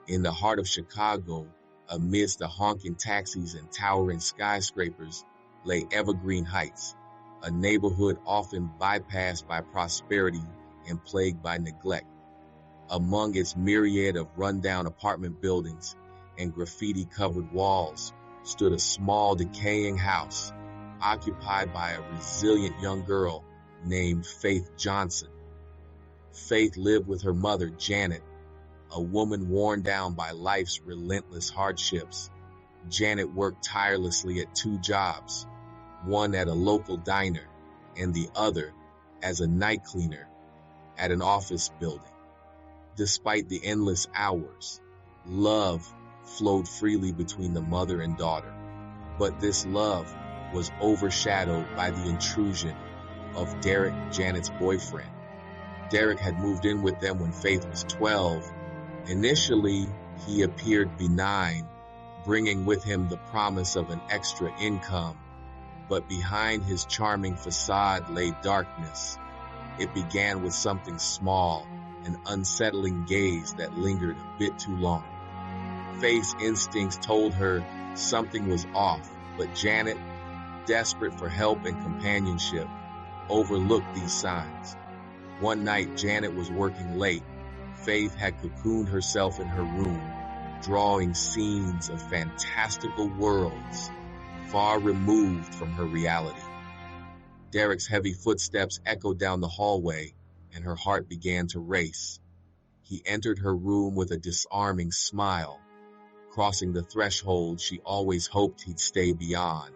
In the heart of Chicago, amidst the honking taxis and towering skyscrapers, lay Evergreen Heights, a neighborhood often bypassed by prosperity and plagued by neglect. Among its myriad of rundown apartment buildings and graffiti-covered walls stood a small, decaying house occupied by a resilient young girl named Faith Johnson. Faith lived with her mother, Janet, a woman worn down by life's relentless hardships. Janet worked tirelessly at two jobs, one at a local diner and the other as a night cleaner at an office building. Despite the endless hours, love flowed freely between the mother and daughter. But this love was overshadowed by the intrusion of Derek, Janet's boyfriend. Derek had moved in with them when Faith was 12. Initially, he appeared benign, bringing with him the promise of an extra income. But behind his charming facade lay darkness. It began with something small, an unsettling gaze that lingered a bit too long. Faith's instincts told her something was off, but Janet, desperate for help and companionship, overlooked these signs. One night, Janet was working late. Faith had cocooned herself in her room, drawing scenes of fantastical worlds far removed from her reality. Derek's heavy footsteps echoed down the hallway, and her heart began to race. He entered her room with a disarming smile, crossing the threshold she always hoped he'd stay beyond.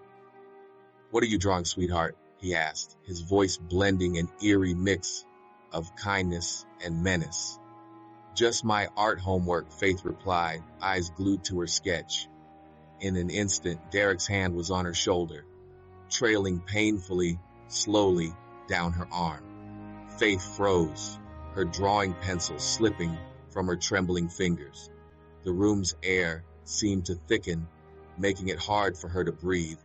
"What are you drawing, sweetheart?" he asked, his voice blending an eerie mix of kindness and menace. "Just my art homework," Faith replied, eyes glued to her sketch. In an instant, Derek's hand was on her shoulder, trailing painfully, slowly down her arm. Faith froze, her drawing pencil slipping from her trembling fingers. The room's air seemed to thicken, making it hard for her to breathe.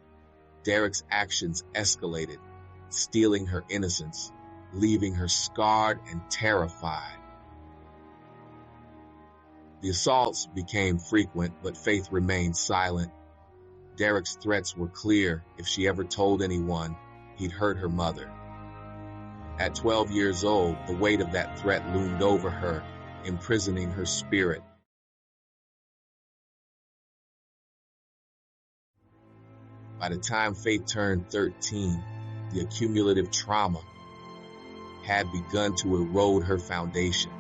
Derek's actions escalated, stealing her innocence, leaving her scarred and terrified. The assaults became frequent, but Faith remained silent. Derek's threats were clear. If she ever told anyone, he'd hurt her mother. At 12 years old, the weight of that threat loomed over her, imprisoning her spirit. By the time Faith turned 13, the accumulative trauma had begun to erode her foundation.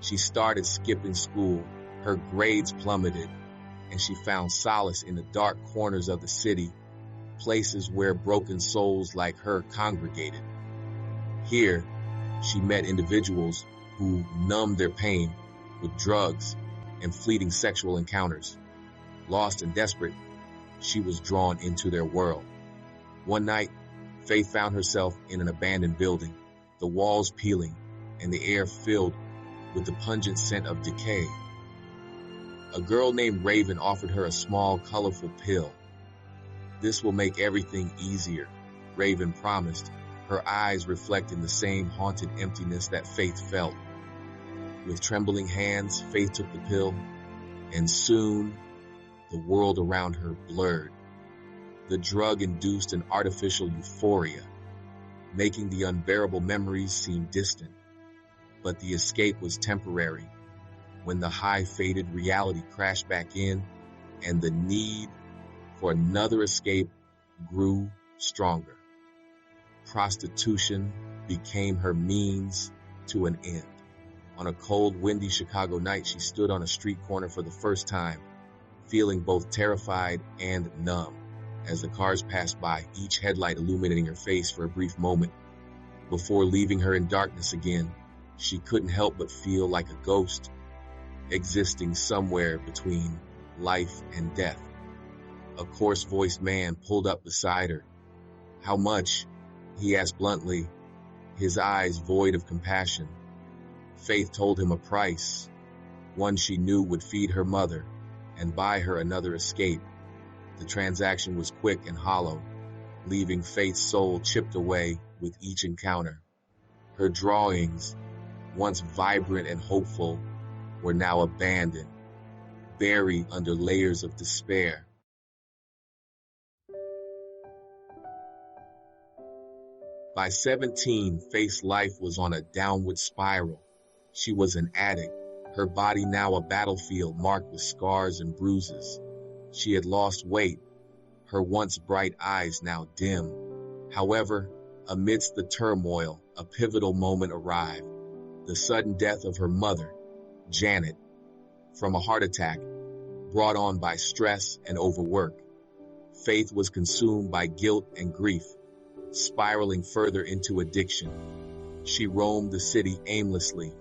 She started skipping school, her grades plummeted, and she found solace in the dark corners of the city, places where broken souls like her congregated. Here, she met individuals who numbed their pain with drugs and fleeting sexual encounters. Lost and desperate, she was drawn into their world. One night, Faith found herself in an abandoned building, the walls peeling and the air filled with the pungent scent of decay. A girl named Raven offered her a small, colorful pill. "This will make everything easier," Raven promised, her eyes reflecting the same haunted emptiness that Faith felt. With trembling hands, Faith took the pill, and soon the world around her blurred. The drug induced an artificial euphoria, making the unbearable memories seem distant. But the escape was temporary. When the high faded, reality crashed back in, and the need for another escape grew stronger. Prostitution became her means to an end. On a cold, windy Chicago night, she stood on a street corner for the first time, feeling both terrified and numb. As the cars passed by, each headlight illuminating her face for a brief moment, before leaving her in darkness again, she couldn't help but feel like a ghost, existing somewhere between life and death. A coarse-voiced man pulled up beside her. "How much?" he asked bluntly, his eyes void of compassion. Faith told him a price, one she knew would feed her mother and buy her another escape. The transaction was quick and hollow, leaving Faith's soul chipped away with each encounter. Her drawings, once vibrant and hopeful, were now abandoned, buried under layers of despair. By 17, Faith's life was on a downward spiral. She was an addict, her body now a battlefield marked with scars and bruises. She had lost weight, her once bright eyes now dim. However, amidst the turmoil, a pivotal moment arrived. The sudden death of her mother, Janet, from a heart attack brought on by stress and overwork. Faith was consumed by guilt and grief, spiraling further into addiction. She roamed the city aimlessly,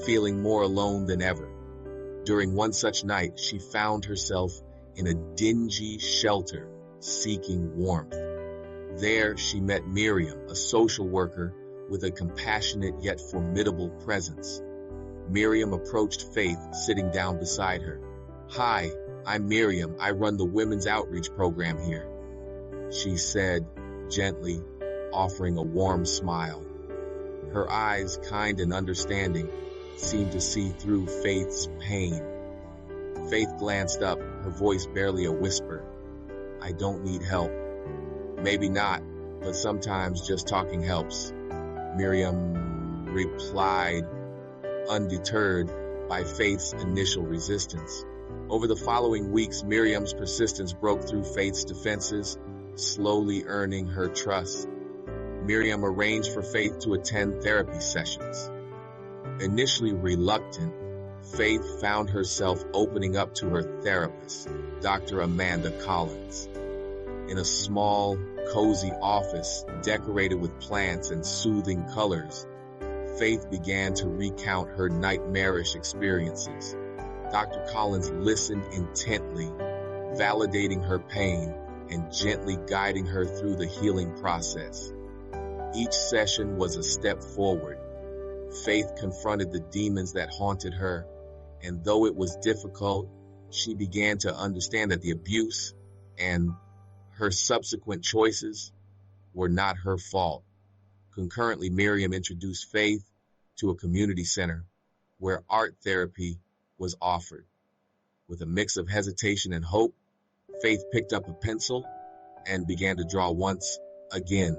feeling more alone than ever. During one such night, she found herself in a dingy shelter, seeking warmth. There, she met Miriam, a social worker with a compassionate yet formidable presence. Miriam approached Faith, sitting down beside her. "Hi, I'm Miriam. I run the Women's Outreach Program here," she said, gently, offering a warm smile. Her eyes, kind and understanding, seemed to see through Faith's pain. Faith glanced up, her voice barely a whisper. "I don't need help." "Maybe not, but sometimes just talking helps," Miriam replied, undeterred by Faith's initial resistance. Over the following weeks, Miriam's persistence broke through Faith's defenses, slowly earning her trust. Miriam arranged for Faith to attend therapy sessions. Initially reluctant, Faith found herself opening up to her therapist, Dr. Amanda Collins. In a small, cozy office decorated with plants and soothing colors, Faith began to recount her nightmarish experiences. Dr. Collins listened intently, validating her pain and gently guiding her through the healing process. Each session was a step forward. Faith confronted the demons that haunted her, and though it was difficult, she began to understand that the abuse and her subsequent choices were not her fault. Concurrently, Miriam introduced Faith to a community center where art therapy was offered. With a mix of hesitation and hope, Faith picked up a pencil and began to draw once again.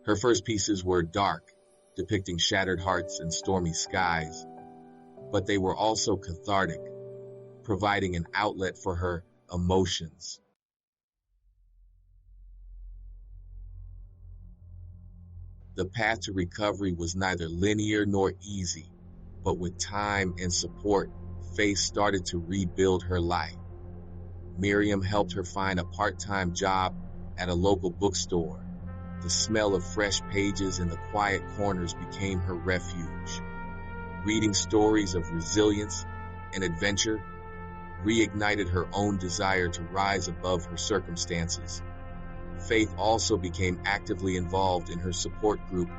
Her first pieces were dark, depicting shattered hearts and stormy skies, but they were also cathartic, providing an outlet for her emotions. The path to recovery was neither linear nor easy, but with time and support, Faith started to rebuild her life. Miriam helped her find a part-time job at a local bookstore. The smell of fresh pages in the quiet corners became her refuge. Reading stories of resilience and adventure reignited her own desire to rise above her circumstances. Faith also became actively involved in her support group,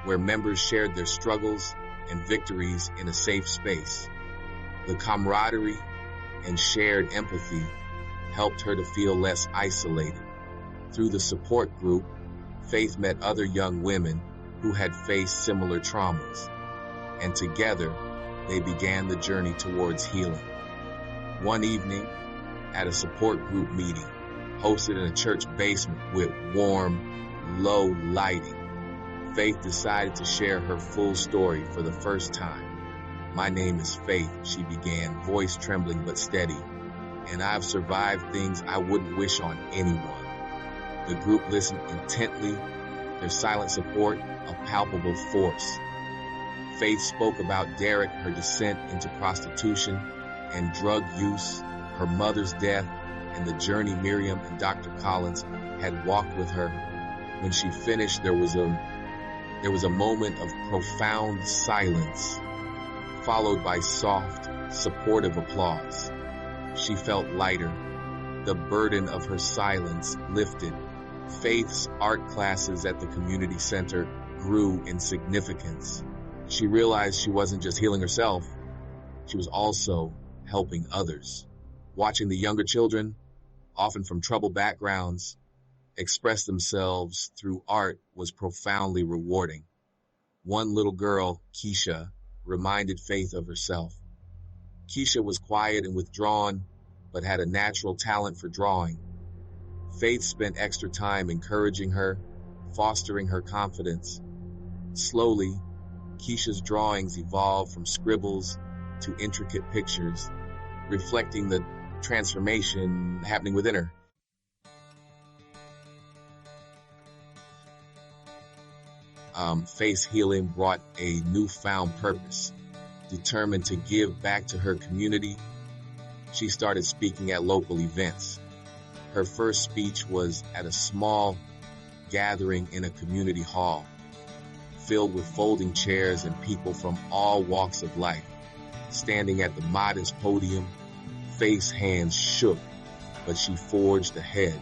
where members shared their struggles and victories in a safe space. The camaraderie and shared empathy helped her to feel less isolated. Through the support group, Faith met other young women who had faced similar traumas, and together they began the journey towards healing. One evening, at a support group meeting, hosted in a church basement with warm, low lighting, Faith decided to share her full story for the first time. "My name is Faith," she began, voice trembling but steady, "and I've survived things I wouldn't wish on anyone." The group listened intently, their silent support a palpable force. Faith spoke about Derek, her descent into prostitution and drug use, her mother's death, and the journey Miriam and Dr. Collins had walked with her. When she finished, there was a moment of profound silence, followed by soft, supportive applause. She felt lighter. The burden of her silence lifted. Faith's art classes at the community center grew in significance. She realized she wasn't just healing herself, she was also helping others. Watching the younger children, often from troubled backgrounds, express themselves through art was profoundly rewarding. One little girl, Keisha, reminded Faith of herself. Keisha was quiet and withdrawn, but had a natural talent for drawing. Faith spent extra time encouraging her, fostering her confidence. Slowly, Keisha's drawings evolved from scribbles to intricate pictures, reflecting the transformation happening within her. Faith's healing brought a newfound purpose. Determined to give back to her community, she started speaking at local events. Her first speech was at a small gathering in a community hall, filled with folding chairs and people from all walks of life. Standing at the modest podium, Faith's hands shook, but she forged ahead.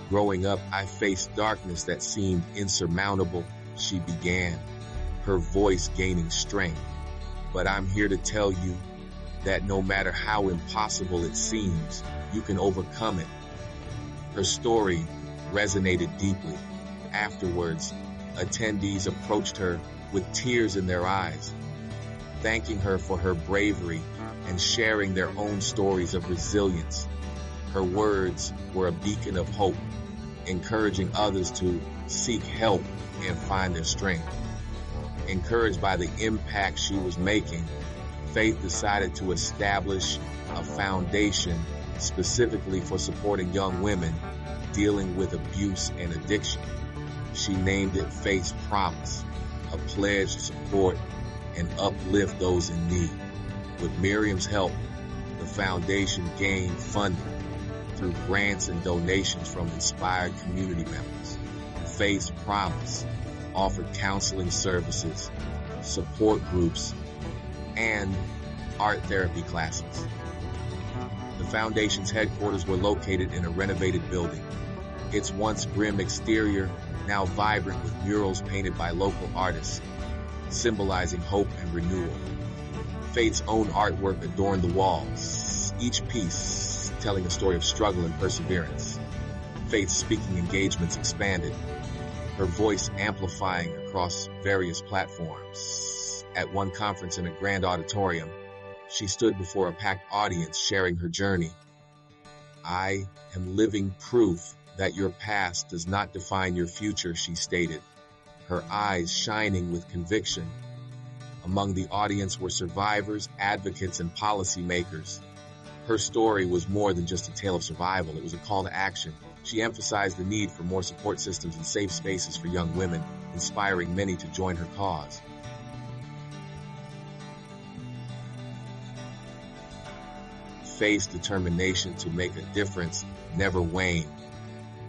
Growing up, I faced darkness that seemed insurmountable, she began, her voice gaining strength. But I'm here to tell you that no matter how impossible it seems, you can overcome it. Her story resonated deeply. Afterwards, attendees approached her with tears in their eyes, thanking her for her bravery and sharing their own stories of resilience. Her words were a beacon of hope, encouraging others to seek help and find their strength. Encouraged by the impact she was making, Faith decided to establish a foundation specifically for supporting young women dealing with abuse and addiction. She named it Faith's Promise, a pledge to support and uplift those in need. With Miriam's help, the foundation gained funding through grants and donations from inspired community members. Faith's Promise offered counseling services, support groups, and art therapy classes. The foundation's headquarters were located in a renovated building. Its once grim exterior now vibrant with murals painted by local artists, symbolizing hope and renewal. Faith's own artwork adorned the walls, each piece telling a story of struggle and perseverance. Faith's speaking engagements expanded, her voice amplifying across various platforms. At one conference in a grand auditorium, she stood before a packed audience sharing her journey. "I am living proof that your past does not define your future," she stated, her eyes shining with conviction. Among the audience were survivors, advocates, and policymakers. Her story was more than just a tale of survival. It was a call to action. She emphasized the need for more support systems and safe spaces for young women, inspiring many to join her cause. Faith's determination to make a difference never waned.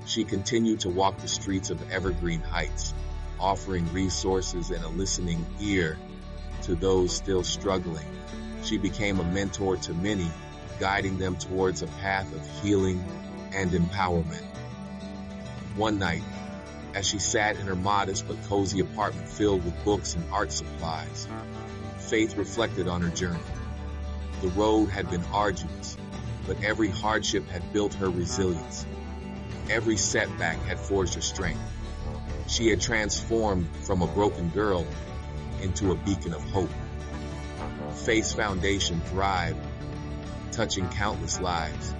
She continued to walk the streets of Evergreen Heights, offering resources and a listening ear to those still struggling. She became a mentor to many, guiding them towards a path of healing and empowerment. One night, as she sat in her modest but cozy apartment filled with books and art supplies, Faith reflected on her journey. The road had been arduous, but every hardship had built her resilience. Every setback had forged her strength. She had transformed from a broken girl into a beacon of hope. Faith's foundation thrived, touching countless lives.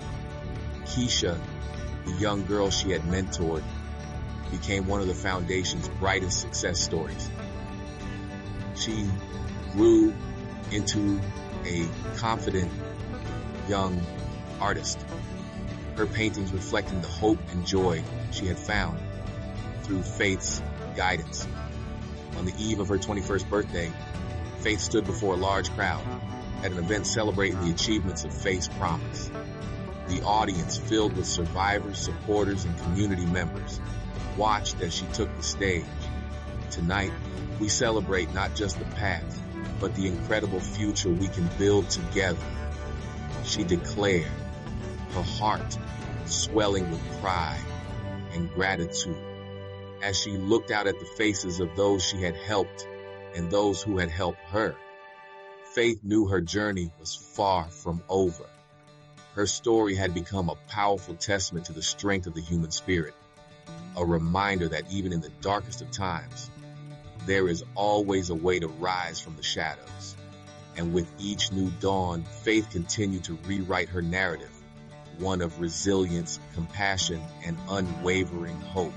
Keisha, the young girl she had mentored, became one of the foundation's brightest success stories. She grew into a confident young artist, her paintings reflecting the hope and joy she had found through Faith's guidance. On the eve of her 21st birthday, Faith stood before a large crowd at an event celebrating the achievements of Faith's Promise. The audience, filled with survivors, supporters, and community members, watched as she took the stage. Tonight, we celebrate not just the past, but the incredible future we can build together, she declared, her heart swelling with pride and gratitude as she looked out at the faces of those she had helped and those who had helped her. Faith knew her journey was far from over. Her story had become a powerful testament to the strength of the human spirit, a reminder that even in the darkest of times, there is always a way to rise from the shadows. And with each new dawn, Faith continued to rewrite her narrative, one of resilience, compassion, and unwavering hope.